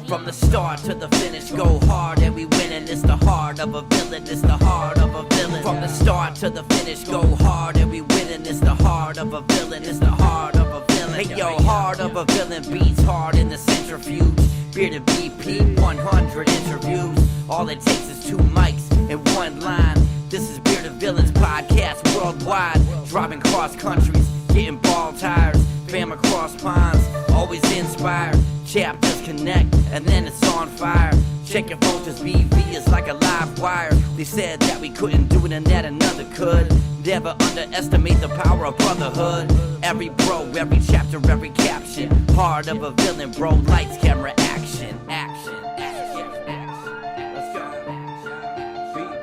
From the start to the finish, go hard and we winning. It's the heart of a villain, it's the heart of a villain. From the start to the finish, go hard and we winning. It's the heart of a villain, it's the heart of a villain. Hey yo, heart of a villain beats hard in the centrifuge. Bearded BP, 100 interviews. All it takes is 2 mics and 1 line. This is Bearded Villains podcast worldwide. Driving cross countries, getting ball tires. Fam across ponds, always inspired. Chapters connect, and then it's on fire. Check your phone, cause BV is like a live wire. They said that we couldn't do it and that another could. Never underestimate the power of brotherhood. Every bro, every chapter, every caption. Heart of a villain, bro. Lights, camera, action. Action. Let's go.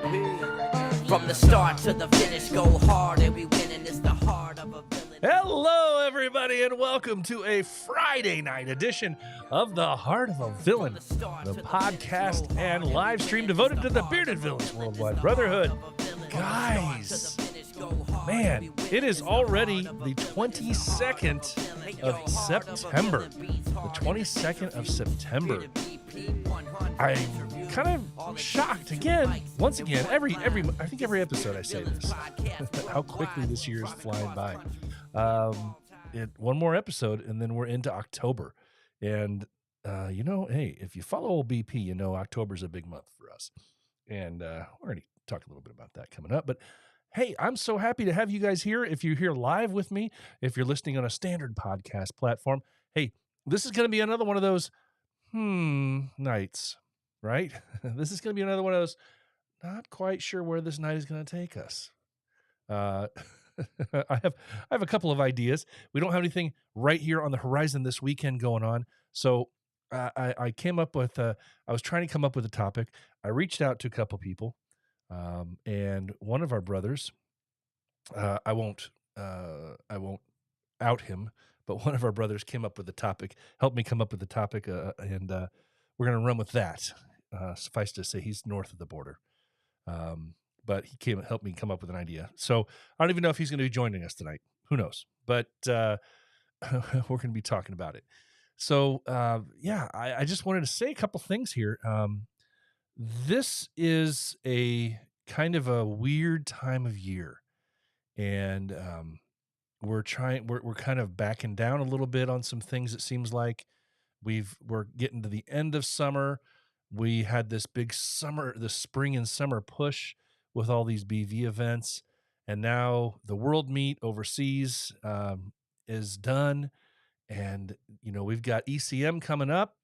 BP. From the start to the finish, go hard and we winning. It's the heart of a villain. Hello, everybody, and welcome to a Friday night edition of The Heart of a Villain, the podcast and live stream devoted to the Bearded Villains Worldwide Brotherhood. Guys, man, it is already the 22nd of September. The 22nd of September. I'm kind of shocked again. Once again, I think every episode I say this. How quickly this year is flying by. One more episode, and then we're into October. And hey, if you follow old BP, you know October's a big month for us. And we're going to talk a little bit about that coming up. But hey, I'm so happy to have you guys here. If you're here live with me, if you're listening on a standard podcast platform, hey, this is going to be another one of those nights, right? This is going to be another one of those, not quite sure where this night is going to take us. I have a couple of ideas. We don't have anything right here on the horizon this weekend going on. So I came up with I was trying to come up with a topic. I reached out to a couple people, and one of our brothers, I won't out him, but one of our brothers came up with the topic, helped me come up with the topic, and we're going to run with that. Suffice to say, he's north of the border. But he helped me come up with an idea. So I don't even know if he's going to be joining us tonight. Who knows? But we're going to be talking about it. So, I just wanted to say a couple things here. This is a kind of a weird time of year. And we're kind of backing down a little bit on some things. It seems like we're getting to the end of summer. We had this big spring and summer push with all these BV events, and now the World Meet overseas is done, and we've got ECM coming up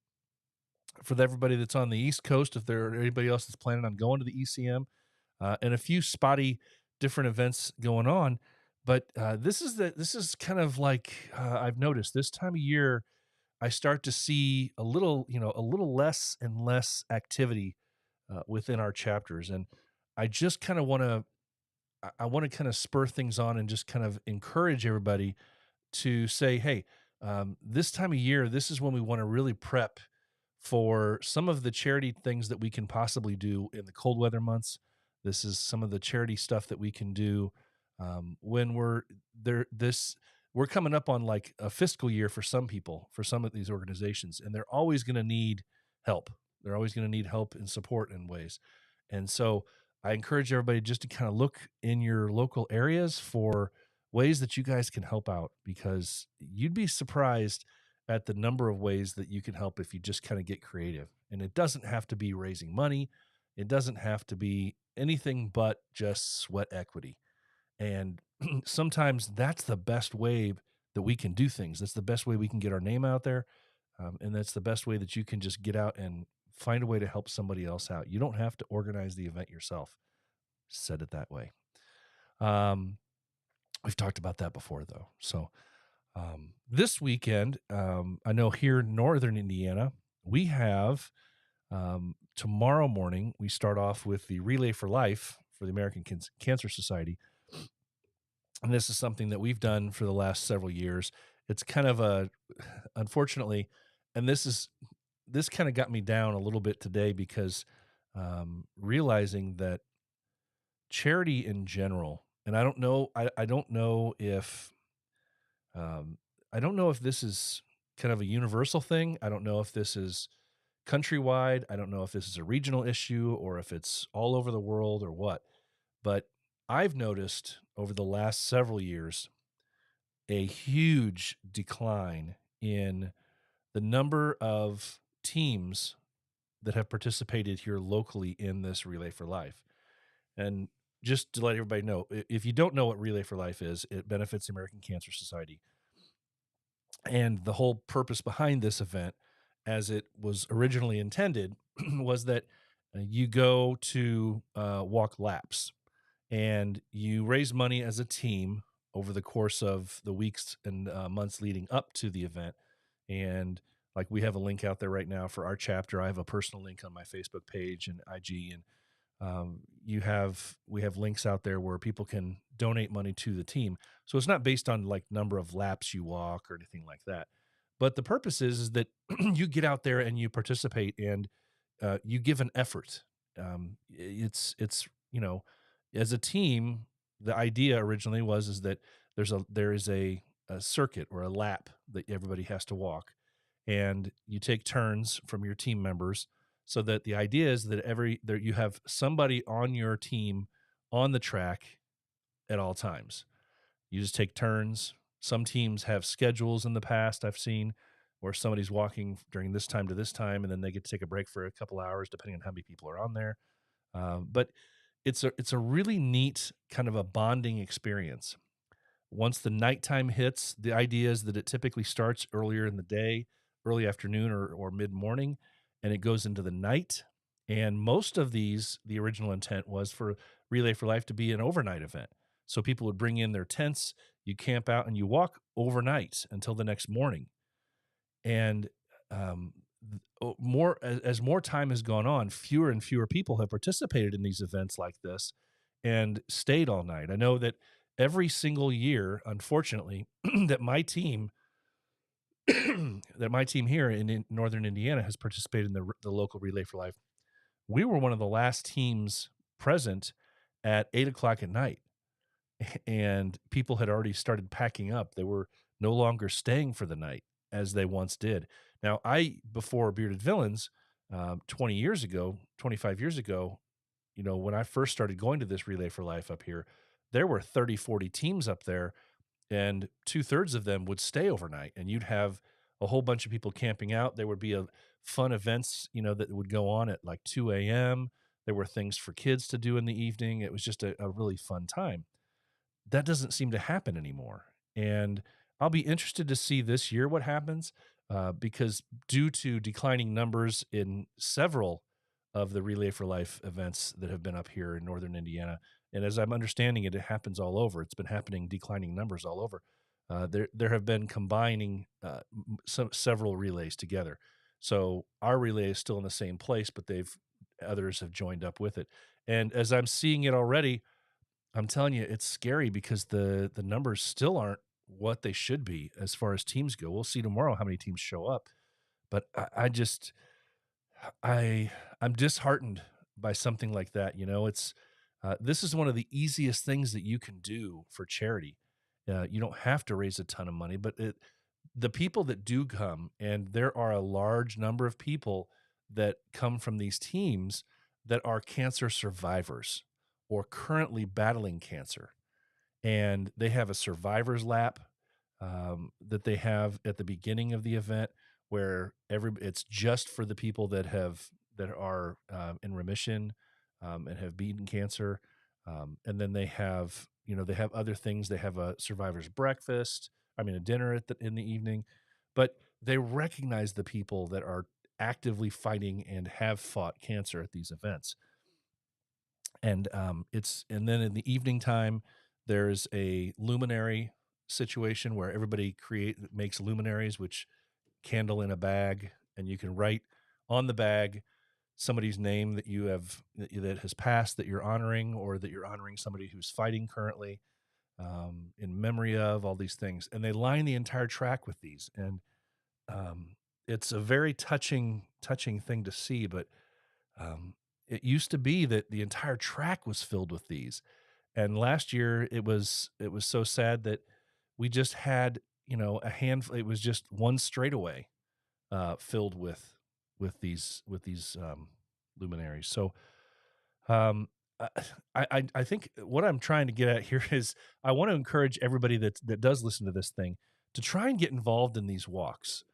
for everybody that's on the East Coast. If there anybody else that's planning on going to the ECM, and a few spotty different events going on, but this is kind of like I've noticed this time of year. I start to see a little less and less activity within our chapters, and I just kind of want to kind of spur things on and just kind of encourage everybody to say, hey, this time of year, this is when we want to really prep for some of the charity things that we can possibly do in the cold weather months. This is some of the charity stuff that we can do when we're there. We're coming up on like a fiscal year for some people, for some of these organizations, and they're always going to need help. They're always going to need help and support in ways. And so I encourage everybody just to kind of look in your local areas for ways that you guys can help out, because you'd be surprised at the number of ways that you can help if you just kind of get creative. And it doesn't have to be raising money. It doesn't have to be anything but just sweat equity. And sometimes that's the best way that we can do things. That's the best way we can get our name out there. And that's the best way that you can just get out and find a way to help somebody else out. You don't have to organize the event yourself. Said it that way. We've talked about that before, though. So this weekend, I know here in northern Indiana, we have tomorrow morning, we start off with the Relay for Life for the American Cancer Society. And this is something that we've done for the last several years. It's kind of unfortunately, and this kind of got me down a little bit today, because realizing that charity in general, and I don't know if this is kind of a universal thing. I don't know if this is countrywide. I don't know if this is a regional issue or if it's all over the world or what, but I've noticed over the last several years a huge decline in the number of teams that have participated here locally in this Relay for Life. And just to let everybody know, if you don't know what Relay for Life is, it benefits the American Cancer Society. And the whole purpose behind this event, as it was originally intended, was that you go to walk laps and you raise money as a team over the course of the weeks and months leading up to the event. And like we have a link out there right now for our chapter. I have a personal link on my Facebook page and IG, and we have links out there where people can donate money to the team. So it's not based on like number of laps you walk or anything like that. But the purpose is that you get out there and you participate and you give an effort. It's as a team, the idea originally is that there is a circuit or a lap that everybody has to walk, and you take turns from your team members, so that the idea is that you have somebody on your team on the track at all times. You just take turns. Some teams have schedules in the past I've seen where somebody's walking during this time to this time, and then they get to take a break for a couple hours, depending on how many people are on there. But it's a really neat kind of a bonding experience. Once the nighttime hits, the idea is that it typically starts earlier in the day, early afternoon or mid morning, and it goes into the night. And most of these, the original intent was for Relay for Life to be an overnight event. So people would bring in their tents, you camp out, and you walk overnight until the next morning. And as more time has gone on, fewer and fewer people have participated in these events like this and stayed all night. I know that every single year, unfortunately, that my team here in northern Indiana has participated in the local Relay for Life. We were one of the last teams present at 8:00 at night, and people had already started packing up. They were no longer staying for the night as they once did. Now, before Bearded Villains, 20 years ago, 25 years ago, when I first started going to this Relay for Life up here, there were 30, 40 teams up there, and 2/3 of them would stay overnight, and you'd have a whole bunch of people camping out. There would be fun events, that would go on at like 2 a.m. There were things for kids to do in the evening. It was just a really fun time. That doesn't seem to happen anymore. And I'll be interested to see this year what happens, because due to declining numbers in several of the Relay for Life events that have been up here in northern Indiana, and as I'm understanding it, it happens all over. It's been happening, declining numbers all over. There have been combining several relays together. So our relay is still in the same place, but others have joined up with it. And as I'm seeing it already, I'm telling you, it's scary because the numbers still aren't what they should be as far as teams go. We'll see tomorrow how many teams show up, but I'm disheartened by something like that. It's this is one of the easiest things that you can do for charity. You don't have to raise a ton of money, but the people that do come, and there are a large number of people that come from these teams that are cancer survivors or currently battling cancer, and they have a survivor's lap that they have at the beginning of the event, where it's just for the people that are in remission and have beaten cancer, and then they have other things. They have a survivor's breakfast. I mean, a dinner in the evening, but they recognize the people that are actively fighting and have fought cancer at these events. And and then in the evening time, there's a luminary situation where everybody makes luminaries, which candle in a bag, and you can write on the bag somebody's name that has passed that you're honoring, or that you're honoring somebody who's fighting currently, in memory of all these things. And they line the entire track with these, and it's a very touching thing to see. But it used to be that the entire track was filled with these, and last year it was so sad that we just had a handful. It was just one straightaway filled with these luminaries. So um, I think what I'm trying to get at here is I want to encourage everybody that does listen to this thing to try and get involved in these walks.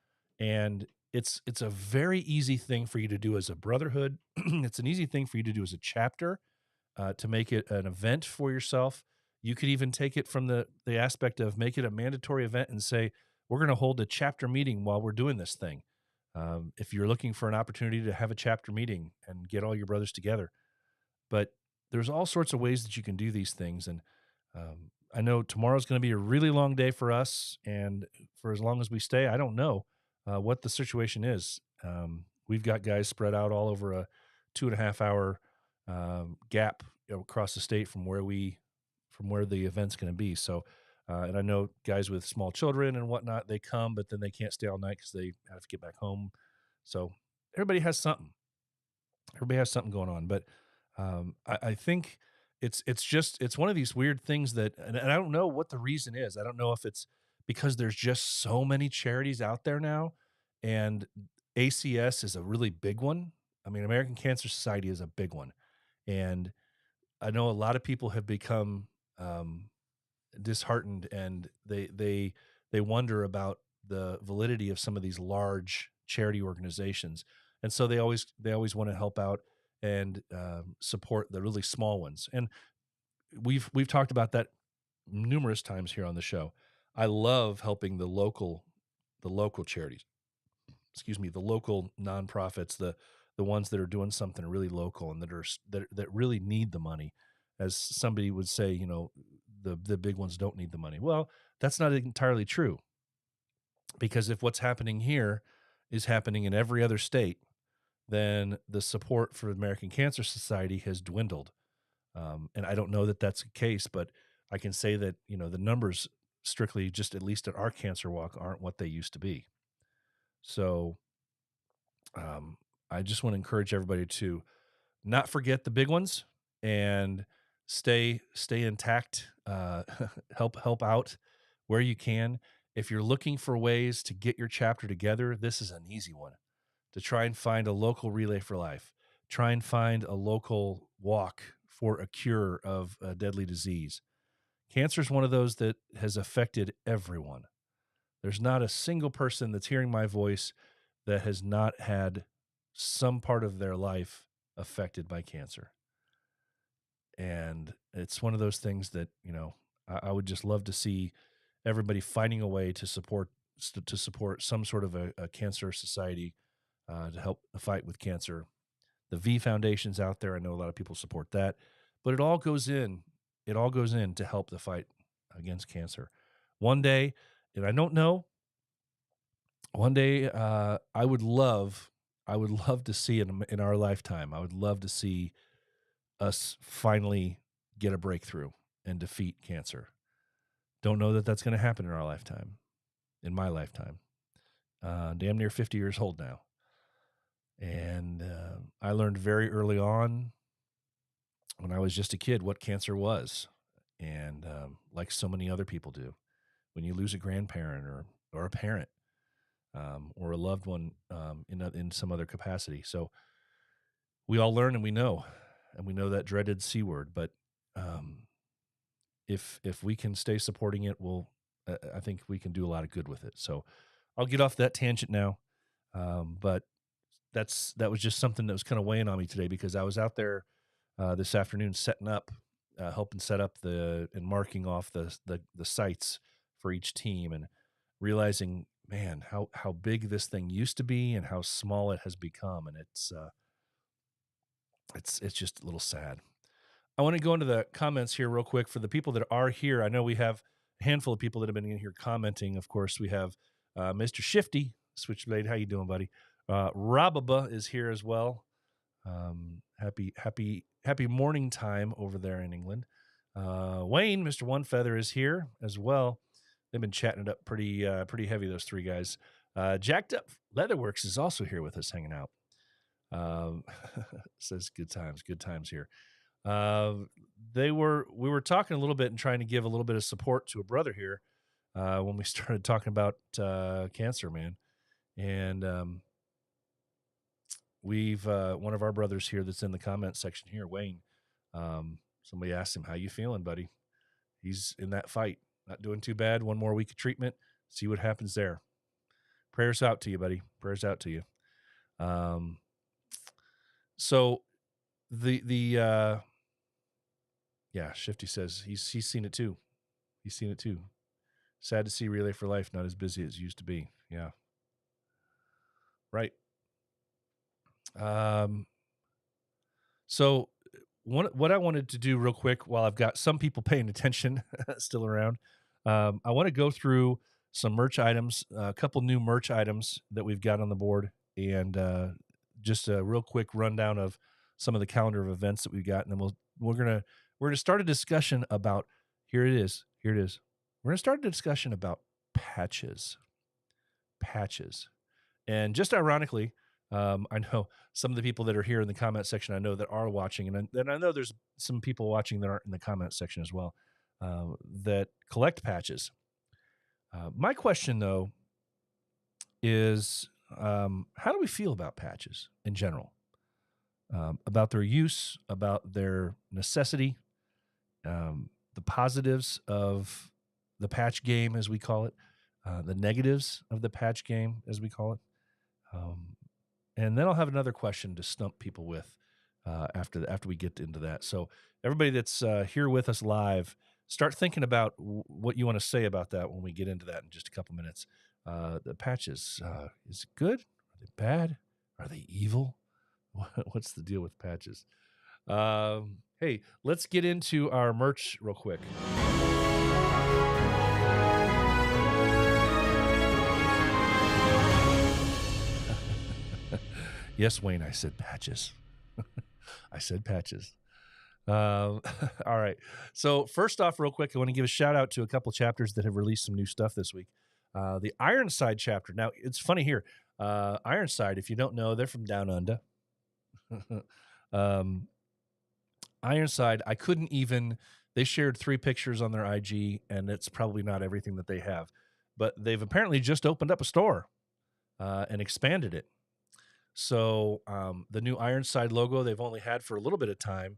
And it's a very easy thing for you to do as a brotherhood. It's an easy thing for you to do as a chapter, to make it an event for yourself. You could even take it from the aspect of make it a mandatory event and say, we're going to hold a chapter meeting while we're doing this thing. If you're looking for an opportunity to have a chapter meeting and get all your brothers together, but there's all sorts of ways that you can do these things. And I know tomorrow's going to be a really long day for us. And for as long as we stay, I don't know what the situation is. We've got guys spread out all over a 2.5 hour gap across the state from where the event's going to be. So, and I know guys with small children and whatnot, they come, but then they can't stay all night because they have to get back home. So everybody has something. Everybody has something going on, but I think it's one of these weird things that, and I don't know what the reason is. I don't know if it's because there's just so many charities out there now, and ACS is a really big one. I mean, American Cancer Society is a big one, and I know a lot of people have become disheartened, and they wonder about the validity of some of these large charity organizations, and so they always want to help out and support the really small ones. And we've talked about that numerous times here on the show. I love helping the local charities. Excuse me, the local nonprofits, the ones that are doing something really local and that really need the money. As somebody would say, the big ones don't need the money. Well, that's not entirely true, because if what's happening here is happening in every other state, then the support for the American Cancer Society has dwindled. And I don't know that that's the case, but I can say that, the numbers strictly just at least at our cancer walk aren't what they used to be. So I just want to encourage everybody to not forget the big ones and stay intact. Help out where you can. If you're looking for ways to get your chapter together, this is an easy one. To try and find a local Relay for Life. Try and find a local walk for a cure of a deadly disease. Cancer is one of those that has affected everyone. There's not a single person that's hearing my voice that has not had some part of their life affected by cancer. And it's one of those things that, I would just love to see everybody finding a way to support some sort of a cancer society to help fight with cancer. The V Foundation's out there. I know a lot of people support that, but it all goes in to help the fight against cancer. One day, and I don't know, one day I would love to see in our lifetime, I would love to see us finally get a breakthrough and defeat cancer. Don't know that that's going to happen in our lifetime, in my lifetime. Damn near 50 years old now. And I learned very early on, when I was just a kid, what cancer was. And like so many other people do, when you lose a grandparent or a parent or a loved one in some other capacity. So we all learn and we know that dreaded C word. But if we can stay supporting it, I think we can do a lot of good with it. So I'll get off that tangent now. But that was just something that was kind of weighing on me today, because I was out there this afternoon setting up, helping set up and marking off the sites for each team, and realizing, man, how big this thing used to be and how small it has become. And it's just a little sad. I want to go into the comments here real quick for the people that are here. I know we have a handful of people that have been in here commenting. Of course, we have Mr. Shifty Switchblade. How you doing, buddy? Rababa is here as well. Happy morning time over there in England. Wayne, Mr. One Feather, is here as well. They've been chatting it up pretty heavy, those three guys. Jacked Up Leatherworks is also here with us, hanging out. Says good times here. We were talking a little bit and trying to give a little bit of support to a brother here when we started talking about cancer, man. And we've one of our brothers here that's in the comment section here, Wayne. Somebody asked him, "How you feeling, buddy?" He's in that fight, not doing too bad. One more week of treatment, see what happens there. Prayers out to you, buddy. Prayers out to you. So yeah, Shifty says he's seen it too. He's seen it too. Sad to see Relay for Life not as busy as it used to be. Yeah. Right. So what I wanted to do real quick while I've got some people paying attention still around, I want to go through some merch items, a couple new merch items that we've got on the board, and just a real quick rundown of some of the calendar of events that we've got, and then we're gonna start a discussion about here it is. We're gonna start a discussion about patches, and just ironically, I know some of the people that are here in the comment section I know that are watching, and I know there's some people watching that aren't in the comment section as well that collect patches. My question, though, is how do we feel about patches in general? About their use, about their necessity, the positives of the patch game, as we call it, the negatives of the patch game, as we call it. And then I'll have another question to stump people with after we get into that. So everybody that's here with us live, start thinking about what you want to say about that when we get into that in just a couple minutes. The patches, is it good? Are they bad? Are they evil? What's the deal with patches? Hey, let's get into our merch real quick. Yes, Wayne, I said patches. I said patches. All right. So first off, real quick, I want to give a shout out to a couple chapters that have released some new stuff this week. The Ironside chapter. Now, it's funny here. Ironside, if you don't know, they're from Down Under. Ironside, I couldn't even, they shared 3 pictures on their IG, and it's probably not everything that they have. But they've apparently just opened up a store and expanded it. So the new Ironside logo they've only had for a little bit of time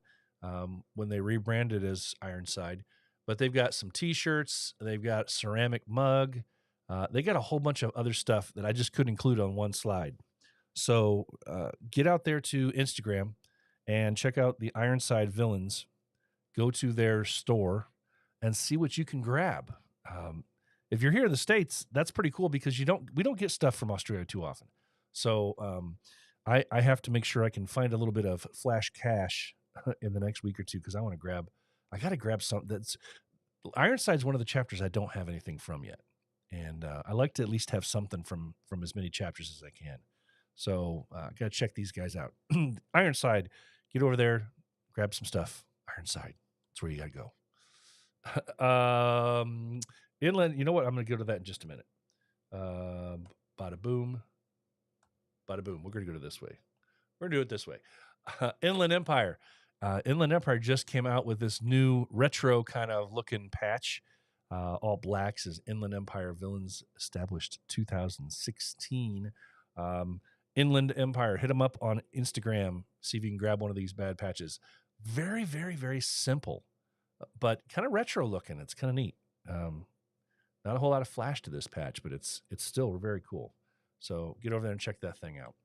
when they rebranded as Ironside. But they've got some T-shirts. They've got ceramic mug. They got a whole bunch of other stuff that I just couldn't include on one slide. So get out there to Instagram and check out the Ironside Villains. Go to their store and see what you can grab. If you're here in the States, that's pretty cool because we don't get stuff from Australia too often. So I have to make sure I can find a little bit of flash cash in the next week or two because I got to grab something that's Ironside's one of the chapters I don't have anything from yet. And I like to at least have something from as many chapters as I can. So I got to check these guys out. Ironside, get over there, grab some stuff. Ironside, that's where you got to go. Inland, you know what? I'm going to go to that in just a minute. Bada boom. Bada boom. We're going to go to this way. We're going to do it this way. Inland Empire. Inland Empire just came out with this new retro kind of looking patch. All black, says Inland Empire Villains established 2016. Inland Empire, hit them up on Instagram. See if you can grab one of these bad patches. Very, very, very simple, but kind of retro looking. It's kind of neat. Not a whole lot of flash to this patch, but it's still very cool. So get over there and check that thing out.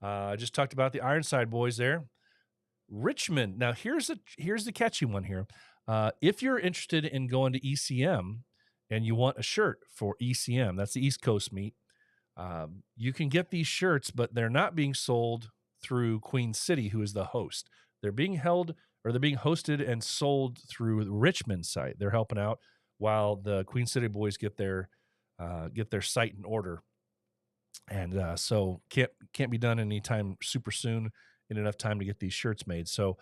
I just talked about the Ironside boys there. Richmond. Now here's the catchy one here. If you're interested in going to ECM and you want a shirt for ECM, that's the East Coast meet, you can get these shirts, but they're not being sold through Queen City, who is the host. They're being hosted and sold through the Richmond site. They're helping out while the Queen City boys get their site in order. And so can't be done anytime super soon in enough time to get these shirts made. So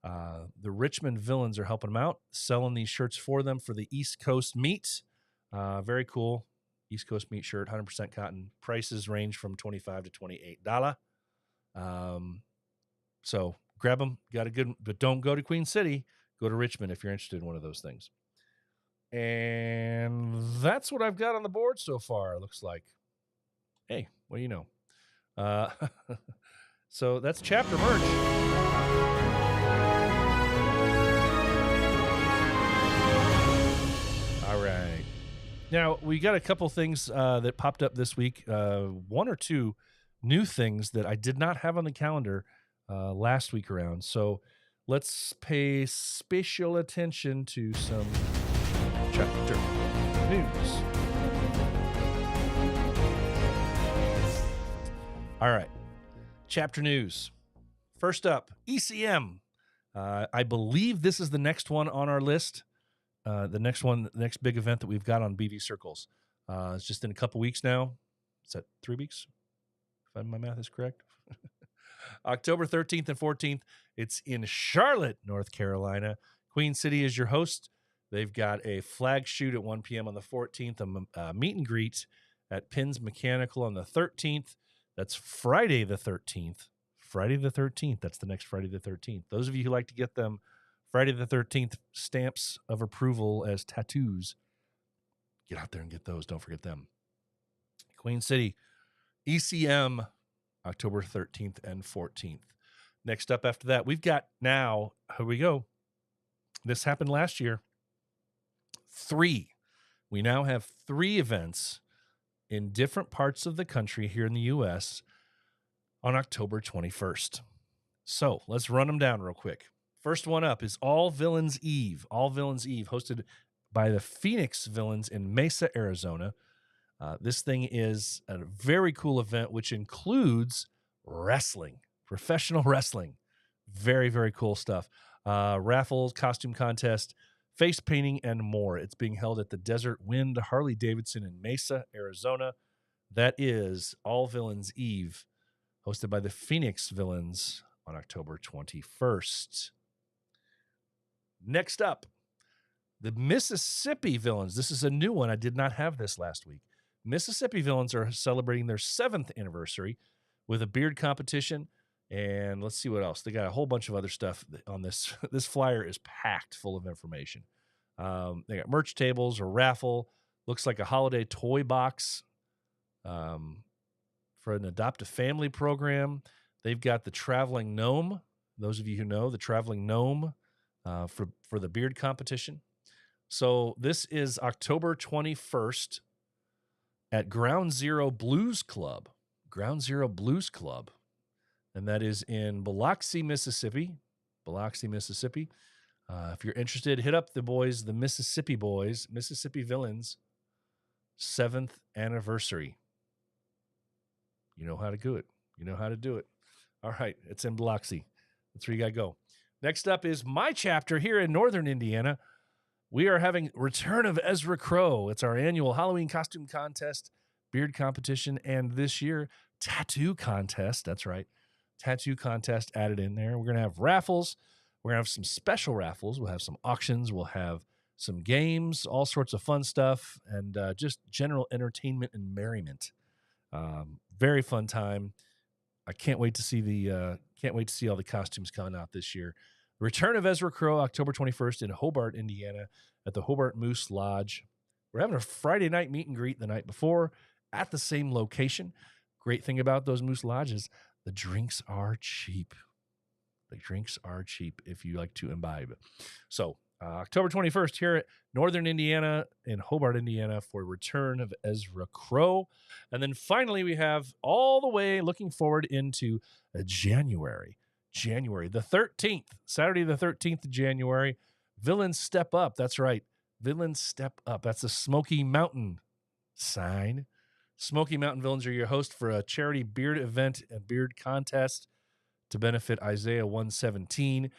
the Richmond Villains are helping them out, selling these shirts for them for the East Coast meet. Very cool. East Coast meat shirt, 100% cotton. Prices range from $25 to $28. So grab them. Got a good, but don't go to Queen City. Go to Richmond if you're interested in one of those things. And that's what I've got on the board so far. Looks like. Hey, what do you know? So that's chapter merch. All right. Now, we got a couple things that popped up this week. One or two new things that I did not have on the calendar last week around. So let's pay special attention to some chapter news. All right. Chapter news. First up, ECM. I believe this is the next one on our list. The next big event that we've got on BV Circles. It's just in a couple weeks now. Is that 3 weeks? If my math is correct. October 13th and 14th. It's in Charlotte, North Carolina. Queen City is your host. They've got a flag shoot at 1 p.m. on the 14th, a meet and greet at Pins Mechanical on the 13th. That's Friday the 13th. Friday the 13th. That's the next Friday the 13th. Those of you who like to get them Friday the 13th stamps of approval as tattoos, get out there and get those. Don't forget them. Queen City, ECM, October 13th and 14th. Next up after that, we've got now, here we go. This happened last year. 3. We now have 3 events in different parts of the country here in the U.S. on October 21st. So let's run them down real quick. First one up is All Villains Eve. All Villains Eve, hosted by the Phoenix Villains in Mesa, Arizona. This thing is a very cool event, which includes wrestling, professional wrestling. Very, very cool stuff. Raffles, costume contest, face painting, and more. It's being held at the Desert Wind Harley Davidson in Mesa, Arizona. That is All Villains Eve, hosted by the Phoenix Villains on October 21st. Next up, the Mississippi Villains. This is a new one. I did not have this last week. Mississippi Villains are celebrating their 7th anniversary with a beard competition. And let's see what else. They got a whole bunch of other stuff on this. This flyer is packed full of information. They got merch tables, a raffle. Looks like a holiday toy box for an adoptive family program. They've got the Traveling Gnome. Those of you who know, the Traveling Gnome for the beard competition. So this is October 21st at Ground Zero Blues Club. Ground Zero Blues Club. And that is in Biloxi, Mississippi. Biloxi, Mississippi. If you're interested, hit up the boys, the Mississippi Boys, Mississippi Villains, 7th anniversary. You know how to do it. You know how to do it. All right, it's in Biloxi. That's where you got to go. Next up is my chapter here in Northern Indiana. We are having Return of Ezra Crow. It's our annual Halloween costume contest, beard competition, and this year, tattoo contest. That's right. Tattoo contest added in there. We're going to have raffles. We're going to have some special raffles. We'll have some auctions. We'll have some games, all sorts of fun stuff, and just general entertainment and merriment. Very fun time. I can't wait to see all the costumes coming out this year. Return of Ezra Crow, October 21st in Hobart, Indiana, at the Hobart Moose Lodge. We're having a Friday night meet and greet the night before at the same location. Great thing about those Moose Lodges, the drinks are cheap. The drinks are cheap if you like to imbibe. So October 21st here at Northern Indiana in Hobart, Indiana for Return of Ezra Crow. And then finally we have all the way looking forward into January. January the 13th, Saturday the 13th of January. Villains Step Up. That's right. Villains Step Up. That's the Smoky Mountain sign. Smoky Mountain Villains are your host for a charity beard event and beard contest to benefit Isaiah 117.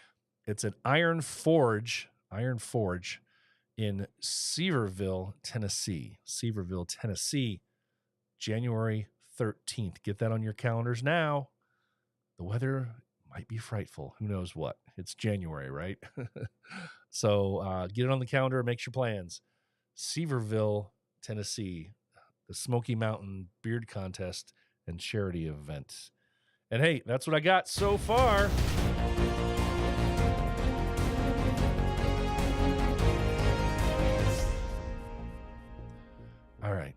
It's an Iron Forge in Seaverville, Tennessee. Seaverville, Tennessee, January 13th. Get that on your calendars now. The weather might be frightful. Who knows what? It's January, right? So get it on the calendar. Make your plans. Seaverville, Tennessee, the Smoky Mountain Beard Contest and Charity Event. And hey, that's what I got so far. All right.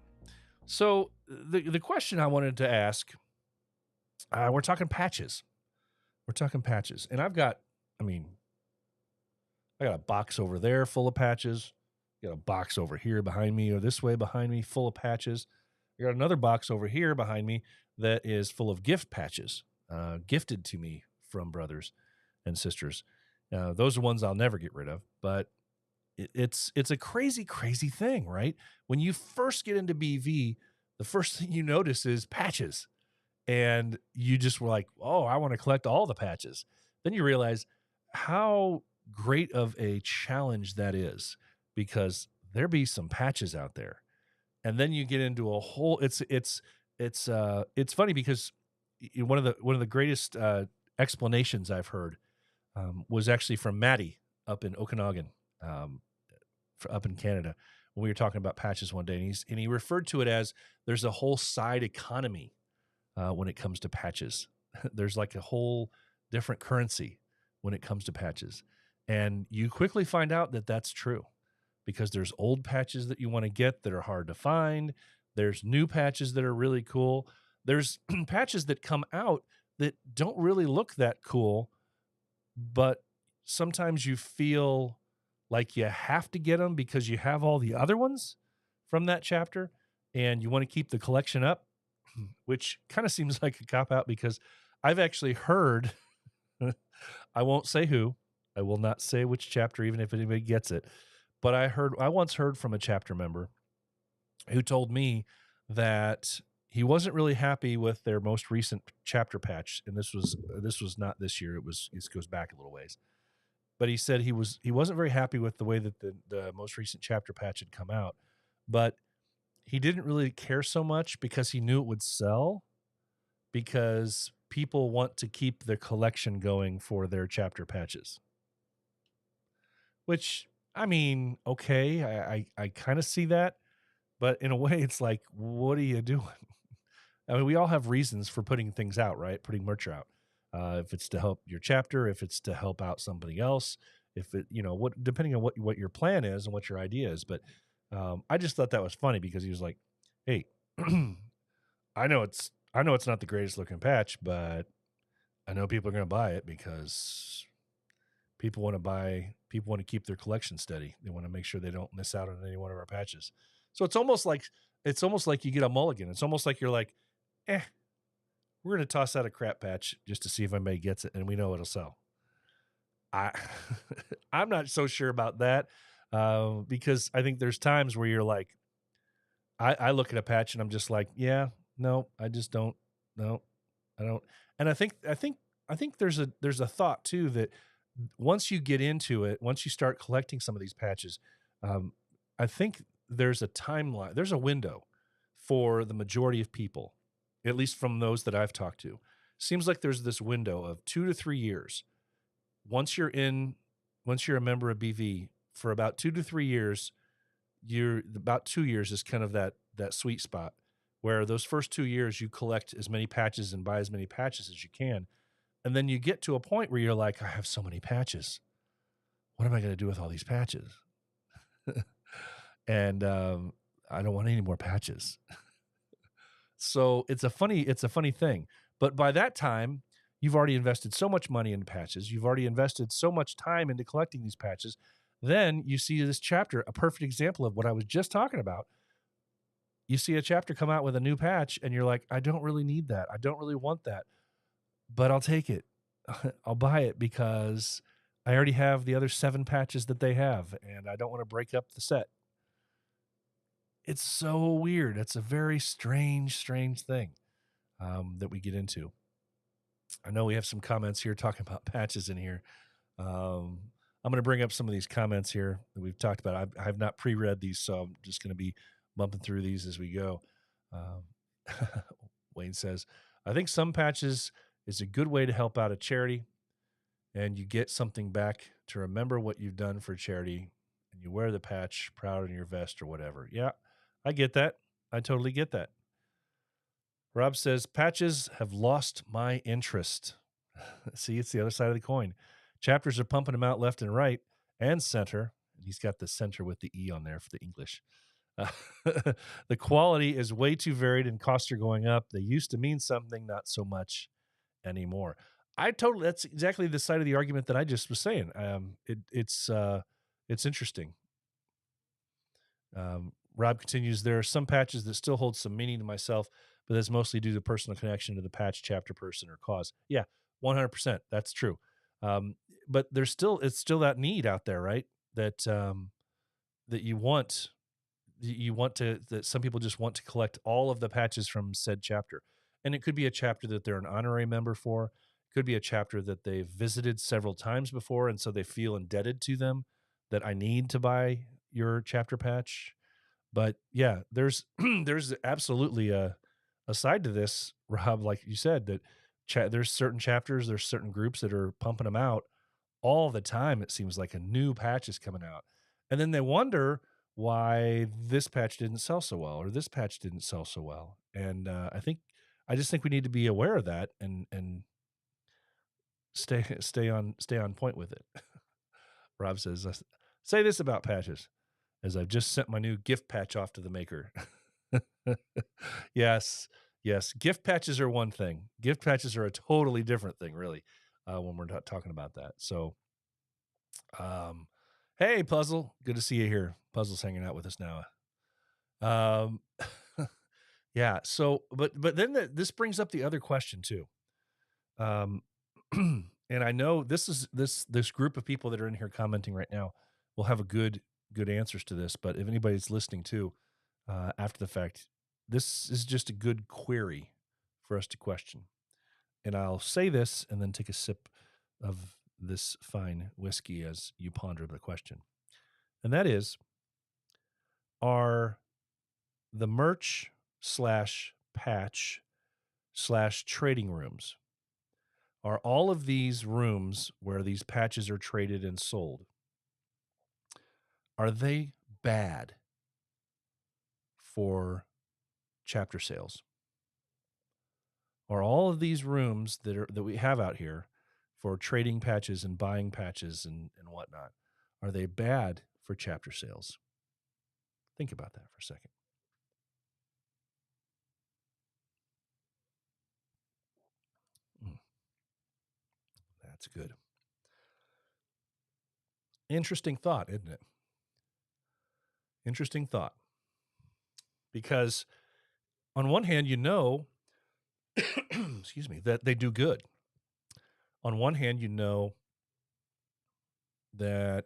So the question I wanted to ask We're talking patches. We're talking patches. And I got a box over there full of patches. Got a box over here behind me or this way behind me full of patches. I got another box over here behind me that is full of gift patches, gifted to me from brothers and sisters. Those are ones I'll never get rid of, but it's a crazy, crazy thing, right? When you first get into BV, the first thing you notice is patches. And you just were like, oh, I want to collect all the patches. Then you realize how great of a challenge that is, because there be some patches out there. And then you get into a whole it's funny because one of the greatest explanations I've heard was actually from Maddie up in Okanagan, up in Canada, when we were talking about patches one day, and he referred to it as there's a whole side economy when it comes to patches. There's like a whole different currency when it comes to patches. And you quickly find out that that's true, because there's old patches that you want to get that are hard to find. There's new patches that are really cool. There's patches that come out that don't really look that cool, but sometimes you feel like you have to get them because you have all the other ones from that chapter and you want to keep the collection up, which kind of seems like a cop out, because I've actually heard, I won't say who, I will not say which chapter, even if anybody gets it, but I once heard from a chapter member who told me that he wasn't really happy with their most recent chapter patch. And this was not this year. This goes back a little ways, but he said he wasn't very happy with the way that the most recent chapter patch had come out, but he didn't really care so much because he knew it would sell, because people want to keep the collection going for their chapter patches. Which, I mean, okay, I kind of see that, but in a way it's like, what are you doing? I mean, we all have reasons for putting things out, right? Putting merch out. If it's to help your chapter, if it's to help out somebody else, if it, depending on what your plan is and what your idea is. But I just thought that was funny, because he was like, hey, I know it's not the greatest looking patch, but I know people are going to buy it because people want to keep their collection steady. They want to make sure they don't miss out on any one of our patches. So it's almost like you get a mulligan. It's almost like you're like, we're going to toss out a crap patch just to see if anybody gets it, and we know it'll sell. I'm not so sure about that, because I think there's times where you're like, I look at a patch and I'm just like, yeah, no, I just don't, no, I don't. And I think there's a thought too, that once you get into it, once you start collecting some of these patches, I think there's a timeline, there's a window for the majority of people, at least from those that I've talked to. Seems like there's this window of 2 to 3 years. Once you're a member of BV for about 2 to 3 years, about 2 years is kind of that sweet spot where those first 2 years you collect as many patches and buy as many patches as you can. And then you get to a point where you're like, I have so many patches. What am I going to do with all these patches? And I don't want any more patches. So it's a funny thing. But by that time, you've already invested so much money into patches. You've already invested so much time into collecting these patches. Then you see this chapter, a perfect example of what I was just talking about. You see a chapter come out with a new patch and you're like, I don't really need that. I don't really want that, but I'll take it. I'll buy it because I already have the other 7 patches that they have and I don't want to break up the set. It's so weird. It's a very strange thing that we get into. I know we have some comments here talking about patches in here. I'm going to bring up some of these comments here that we've talked about. I have not pre-read these, so I'm just going to be bumping through these as we go. Wayne says, I think some patches is a good way to help out a charity, and you get something back to remember what you've done for charity, and you wear the patch proud on your vest or whatever. Yeah, I get that. I totally get that. Rob says, patches have lost my interest. See, it's the other side of the coin. Chapters are pumping them out left and right and center. And he's got the center with the E on there for the English. The quality is way too varied and costs are going up. They used to mean something, not so much anymore. That's exactly the side of the argument that I just was saying. It's interesting. Rob continues, there are some patches that still hold some meaning to myself, but that's mostly due to personal connection to the patch, chapter, person, or cause. Yeah, 100%. That's true. But it's still that need out there, right? That you want to, that some people just want to collect all of the patches from said chapter. And it could be a chapter that they're an honorary member for. It could be a chapter that they've visited several times before, and so they feel indebted to them, that I need to buy your chapter patch. But yeah, there's there's absolutely a side to this, Rob, like you said, that there's certain chapters, there's certain groups that are pumping them out all the time. It seems like a new patch is coming out. And then they wonder why this patch didn't sell so well or this patch didn't sell so well. And I just think we need to be aware of that and stay on point with it. Rob says, say this about patches, as I've just sent my new gift patch off to the maker. Yes, yes. Gift patches are one thing. Gift patches are a totally different thing, really, when we're not talking about that. So, hey, Puzzle, good to see you here. Puzzle's hanging out with us now. Um, yeah. So, but then this brings up the other question too. Um, and I know this group of people that are in here commenting right now will have a good answers to this. But if anybody's listening too, after the fact, this is just a good query for us to question. And I'll say this and then take a sip of this fine whiskey as you ponder the question. And that is, are the merch / patch / trading rooms, are all of these rooms where these patches are traded and sold, are they bad for chapter sales? Are all of these rooms that we have out here for trading patches and buying patches and whatnot, are they bad for chapter sales? Think about that for a second. That's good. Interesting thought, isn't it? Interesting thought. Because on one hand, excuse me, that they do good. On one hand, that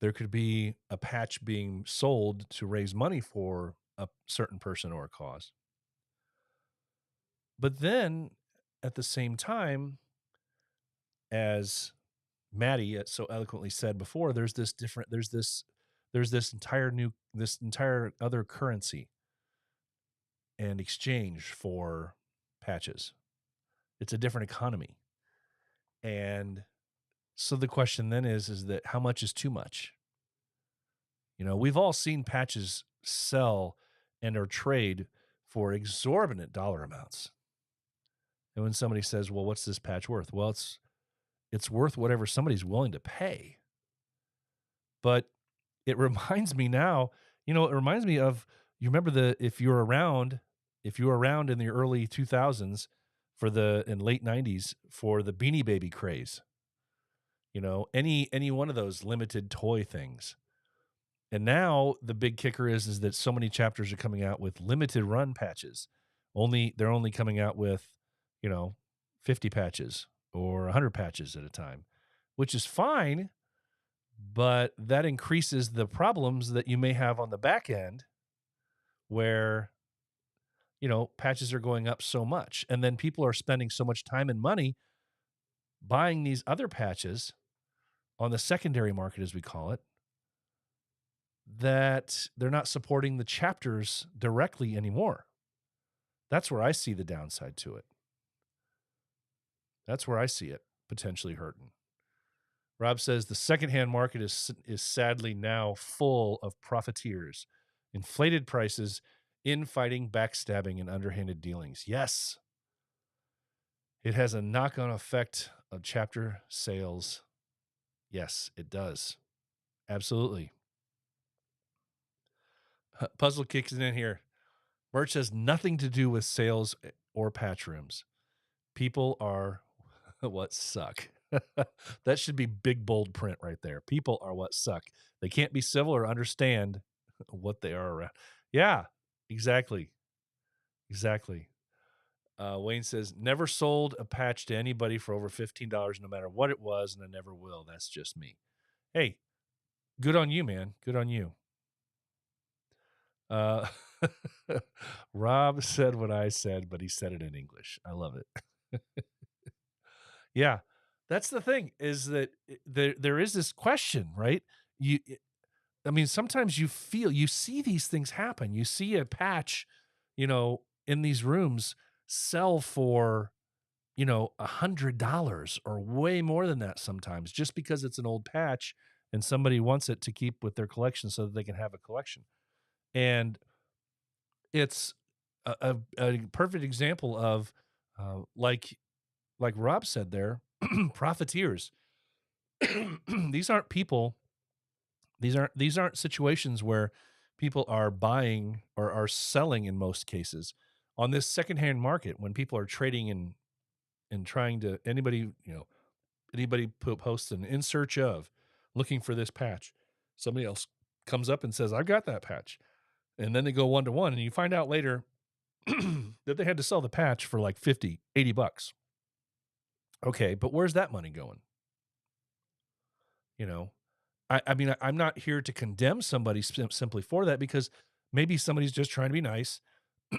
there could be a patch being sold to raise money for a certain person or a cause. But then at the same time, as Maddie so eloquently said before, there's this entire other currency and exchange for patches. It's a different economy. And so the question then is that how much is too much? We've all seen patches sell and or trade for exorbitant dollar amounts. And when somebody says, well, what's this patch worth? Well, it's worth whatever somebody's willing to pay. But it reminds me now, it reminds me of, you remember if you were around in the early 2000s in late 90s for the Beanie Baby craze, any one of those limited toy things. And now the big kicker is that so many chapters are coming out with limited run patches. They're only coming out with, 50 patches or 100 patches at a time, which is fine, but that increases the problems that you may have on the back end where, patches are going up so much. And then people are spending so much time and money buying these other patches on the secondary market, as we call it, that they're not supporting the chapters directly anymore. That's where I see the downside to it. That's where I see it potentially hurting. Rob says the secondhand market is sadly now full of profiteers, inflated prices, infighting, backstabbing, and underhanded dealings. Yes, it has a knock-on effect of chapter sales. Yes, it does. Absolutely. Puzzle kicks in here. Merch has nothing to do with sales or patch rooms. People are what suck. That should be big bold print right there. People are what suck. They can't be civil or understand what they are around. Yeah, exactly. Exactly. Wayne says, never sold a patch to anybody for over $15 no matter what it was, and I never will. That's just me. Hey, good on you, man. Good on you. Uh, Rob said what I said, but he said it in English. I love it. Yeah, that's the thing is that there is this question, right? I mean, sometimes you see these things happen. You see a patch, in these rooms sell for, $100 or way more than that sometimes, just because it's an old patch and somebody wants it to keep with their collection so that they can have a collection. And it's a perfect example of, like Rob said there, profiteers. These aren't people. These aren't situations where people are buying or are selling in most cases on this secondhand market when people are trading and trying to anybody posts an in search of looking for this patch. Somebody else comes up and says, I've got that patch. And then they go one to one and you find out later that they had to sell the patch for like 50, $80. Okay, but where's that money going? You know, I mean, I'm not here to condemn somebody simply for that because maybe somebody's just trying to be nice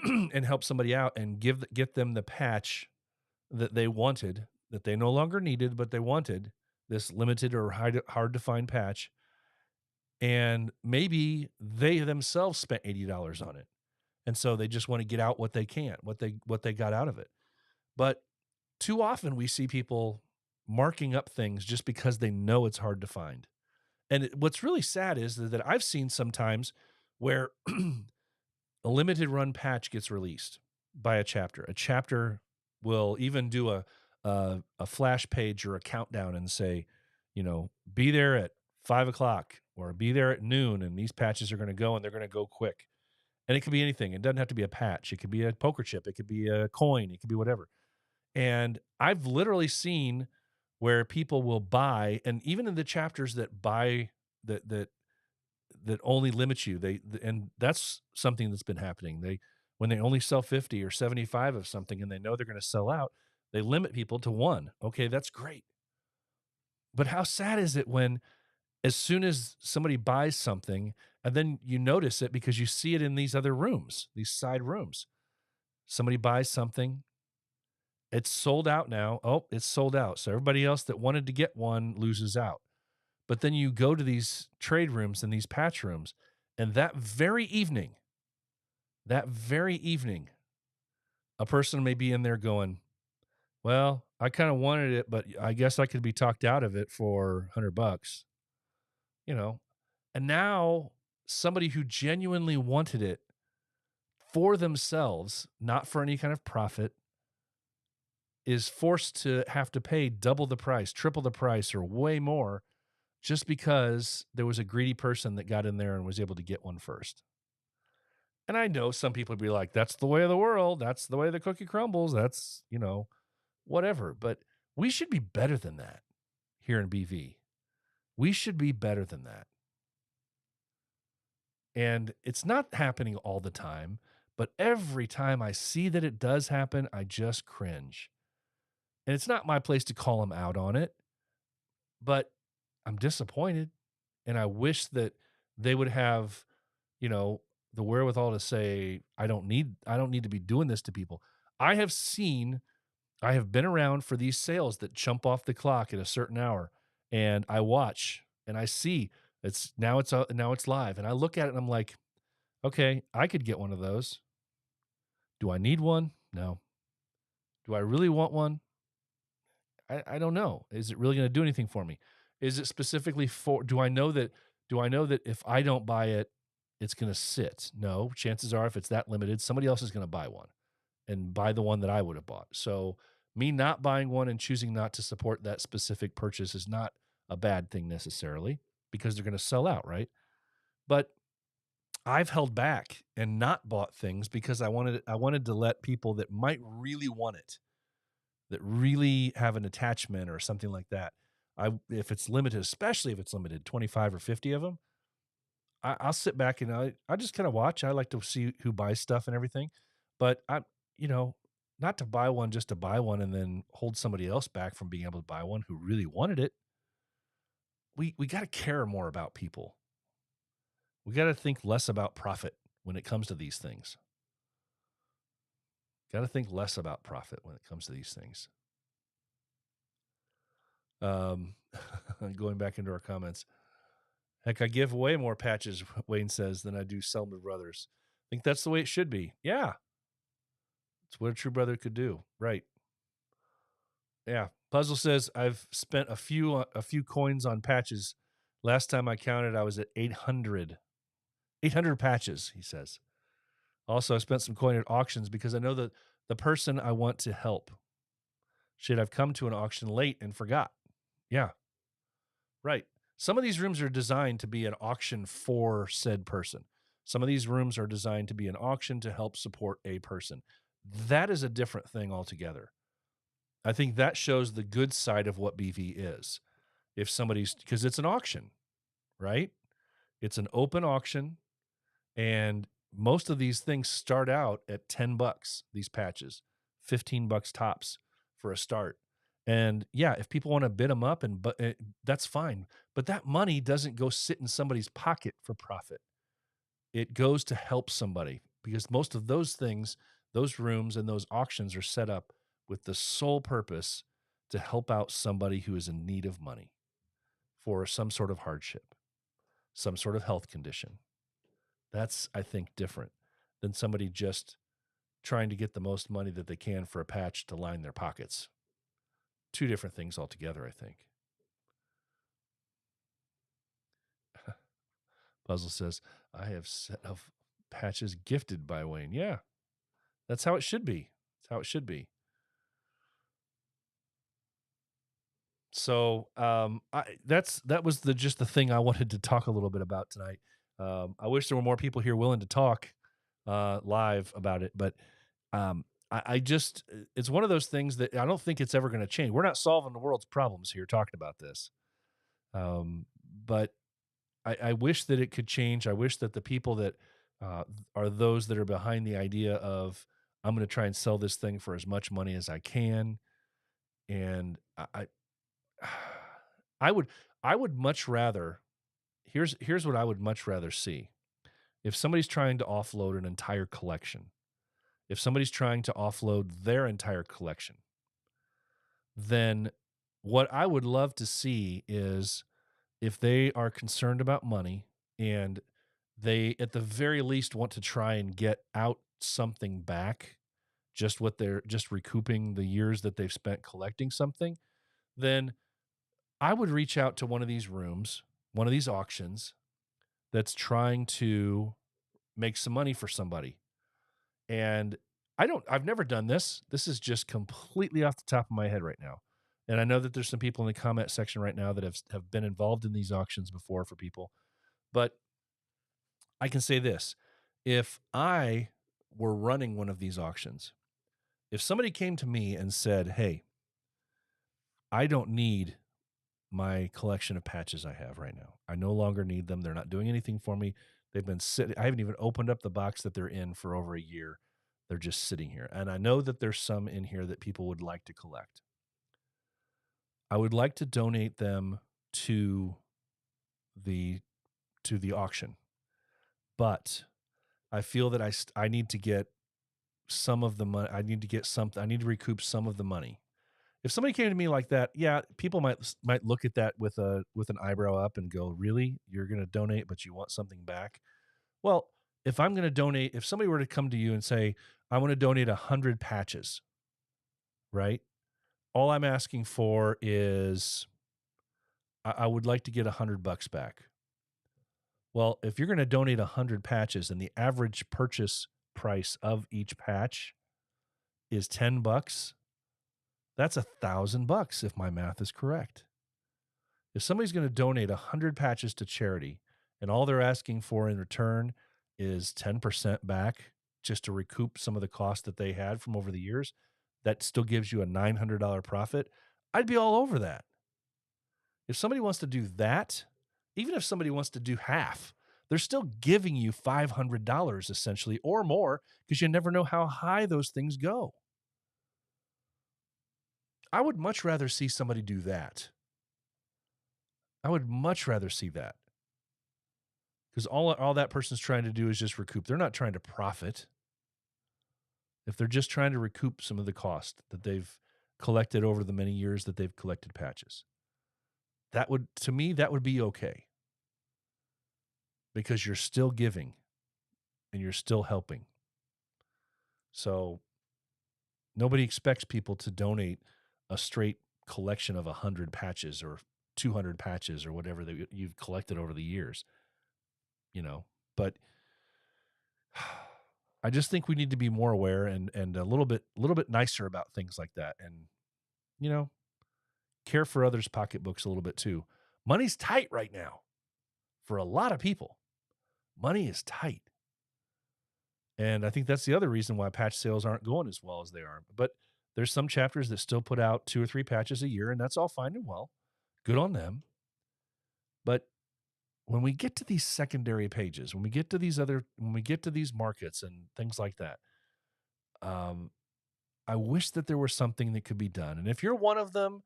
and help somebody out and get them the patch that they wanted, that they no longer needed, but they wanted this limited or hard to find patch. And maybe they themselves spent $80 on it. And so they just want to get out what they can, what they got out of it. But too often we see people marking up things just because they know it's hard to find. And what's really sad is that I've seen sometimes where a limited run patch gets released by a chapter. A chapter will even do a flash page or a countdown and say, be there at 5 o'clock or be there at noon, and these patches are going to go and they're going to go quick. And it could be anything. It doesn't have to be a patch. It could be a poker chip. It could be a coin. It could be whatever. And I've literally seen where people will buy, and even in the chapters that buy that only limit you, and that's something that's been happening. When they only sell 50 or 75 of something and they know they're going to sell out, they limit people to one. Okay, that's great. But how sad is it when as soon as somebody buys something and then you notice it because you see it in these other rooms, these side rooms. Somebody buys something, it's sold out now. Oh, it's sold out. So everybody else that wanted to get one loses out. But then you go to these trade rooms and these patch rooms, and that very evening, a person may be in there going, well, I kind of wanted it, but I guess I could be talked out of it for $100, you know? And now somebody who genuinely wanted it for themselves, not for any kind of profit, is forced to have to pay double the price, triple the price, or way more just because there was a greedy person that got in there and was able to get one first. And I know some people would be like, that's the way of the world. That's the way the cookie crumbles. That's, whatever. But we should be better than that here in BV. We should be better than that. And it's not happening all the time, but every time I see that it does happen, I just cringe. And it's not my place to call them out on it, but I'm disappointed. And I wish that they would have, you know, the wherewithal to say, I don't need to be doing this to people. I have been around for these sales that jump off the clock at a certain hour, and I watch and I see now it's live, and I look at it and I'm like, okay, I could get one of those. Do I need one? No. Do I really want one? I don't know. Is it really going to do anything for me? Is it specifically for? Do I know that if I don't buy it, it's going to sit? No. Chances are, if it's that limited, somebody else is going to buy one and buy the one that I would have bought. So me not buying one and choosing not to support that specific purchase is not a bad thing necessarily because they're going to sell out, right? But I've held back and not bought things because I wanted to let people that might really want it that really have an attachment or something like that. If it's limited, especially if it's limited, 25 or 50 of them, I'll sit back and I just kind of watch. I like to see who buys stuff and everything, but you know, not to buy one just to buy one and then hold somebody else back from being able to buy one who really wanted it. We got to care more about people. We got to think less about profit when it comes to these things. Got to think less about profit when it comes to these things. Going back into our comments. Heck, I give away more patches, Wayne says, than I do sell to brothers. I think that's the way it should be. Yeah. It's what a true brother could do. Right. Yeah. Puzzle says I've spent a few coins on patches. Last time I counted, I was at 800. 800 patches, he says. Also, I spent some coin at auctions because I know that the person I want to help. Shit, I've come to an auction late and forgot. Yeah. Right. Some of these rooms are designed to be an auction for said person. Some of these rooms are designed to be an auction to help support a person. That is a different thing altogether. I think that shows the good side of what BV is. If somebody's, because it's an auction, right? It's an open auction, and most of these things start out at $10, these patches, $15 tops for a start. And yeah, if people want to bid them up, that's fine. But that money doesn't go sit in somebody's pocket for profit. It goes to help somebody, because most of those things, those rooms and those auctions are set up with the sole purpose to help out somebody who is in need of money for some sort of hardship, some sort of health condition. That's, I think, different than somebody just trying to get the most money that they can for a patch to line their pockets. Two different things altogether, I think. Puzzle says, I have set of patches gifted by Wayne. Yeah, that's how it should be. That's how it should be. So that was just the thing I wanted to talk a little bit about tonight. I wish there were more people here willing to talk live about it, but I just, it's one of those things that I don't think it's ever going to change. We're not solving the world's problems here talking about this. But I wish that it could change. I wish that the people that are those that are behind the idea of, I'm going to try and sell this thing for as much money as I can. And I would much rather, here's what I would much rather see. If somebody's trying to offload an entire collection, if somebody's trying to offload their entire collection, then what I would love to see is, if they are concerned about money and they at the very least want to try and get out something back, just what they're just recouping the years that they've spent collecting something, then I would reach out to one of these rooms, one of these auctions that's trying to make some money for somebody. And I've never done this. This is just completely off the top of my head right now. And I know that there's some people in the comment section right now that have been involved in these auctions before for people. But I can say this. If I were running one of these auctions, if somebody came to me and said, hey, I don't need my collection of patches I have right now. I no longer need them. They're not doing anything for me. They've been sitting. I haven't even opened up the box that they're in for over a year. They're just sitting here. And I know that there's some in here that people would like to collect. I would like to donate them to the auction. But I feel that I need to get some of the money. I need to recoup some of the money. If somebody came to me like that, yeah, people might look at that with an eyebrow up and go, "Really? You're going to donate, but you want something back?" Well, if I'm going to donate, if somebody were to come to you and say, "I want to donate 100 patches," right? All I'm asking for is, I would like to get $100 back. Well, if you're going to donate 100 patches and the average purchase price of each patch is $10, that's $1,000 if my math is correct. If somebody's going to donate 100 patches to charity and all they're asking for in return is 10% back just to recoup some of the cost that they had from over the years, that still gives you a $900 profit, I'd be all over that. If somebody wants to do that, even if somebody wants to do half, they're still giving you $500 essentially or more, because you never know how high those things go. I would much rather see somebody do that. I would much rather see that. Because all that person's trying to do is just recoup. They're not trying to profit. If they're just trying to recoup some of the cost that they've collected over the many years that they've collected patches, to me, that would be okay. Because you're still giving and you're still helping. So nobody expects people to donate a straight collection of 100 patches or 200 patches or whatever that you've collected over the years, but I just think we need to be more aware and a little bit nicer about things like that. And, care for others' pocketbooks a little bit too. Money's tight right now for a lot of people. Money is tight. And I think that's the other reason why patch sales aren't going as well as they are. But there's some chapters that still put out 2 or 3 patches a year, and that's all fine and well. Good on them. But when we get to these secondary pages, when we get to these markets and things like that, I wish that there was something that could be done. And if you're one of them,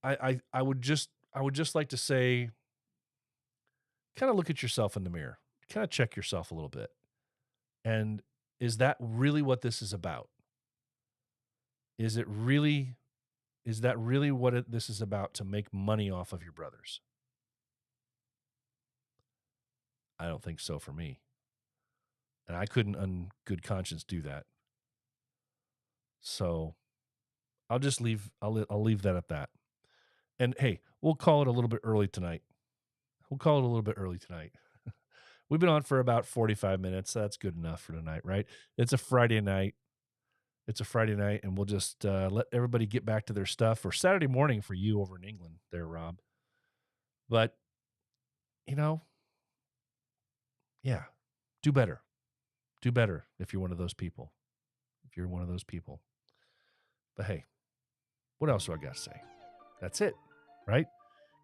I would just like to say, kind of look at yourself in the mirror, kind of check yourself a little bit. And is that really what this is about? Is that really what this is about, to make money off of your brothers? I don't think so for me. And I couldn't on good conscience do that. So I'll leave that at that. And hey, we'll call it a little bit early tonight. We've been on for about 45 minutes. That's good enough for tonight, right? It's a Friday night. And we'll just let everybody get back to their stuff, or Saturday morning for you over in England there, Rob. But, yeah, do better. Do better if you're one of those people. But hey, what else do I got to say? That's it, right?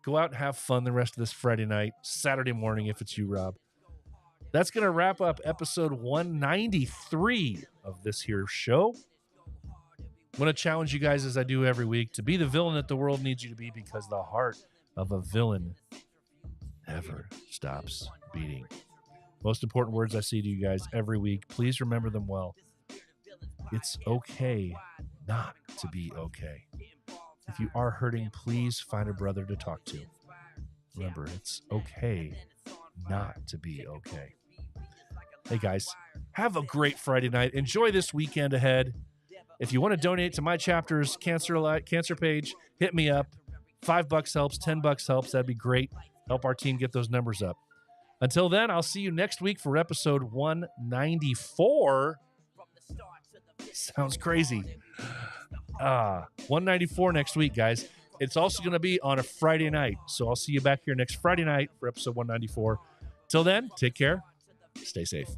Go out and have fun the rest of this Friday night, Saturday morning if it's you, Rob. That's going to wrap up episode 193 of this here show. I'm going to challenge you guys, as I do every week, to be the villain that the world needs you to be, because the heart of a villain never stops beating. Most important words I say to you guys every week. Please remember them well. It's okay not to be okay. If you are hurting, please find a brother to talk to. Remember, it's okay not to be okay. Hey guys, have a great Friday night. Enjoy this weekend ahead. If you want to donate to my chapter's cancer page, hit me up. $5 helps, $10 helps. That'd be great. Help our team get those numbers up. Until then, I'll see you next week for episode 194. Sounds crazy. 194 next week, guys. It's also going to be on a Friday night. So I'll see you back here next Friday night for episode 194. Till then, take care. Stay safe.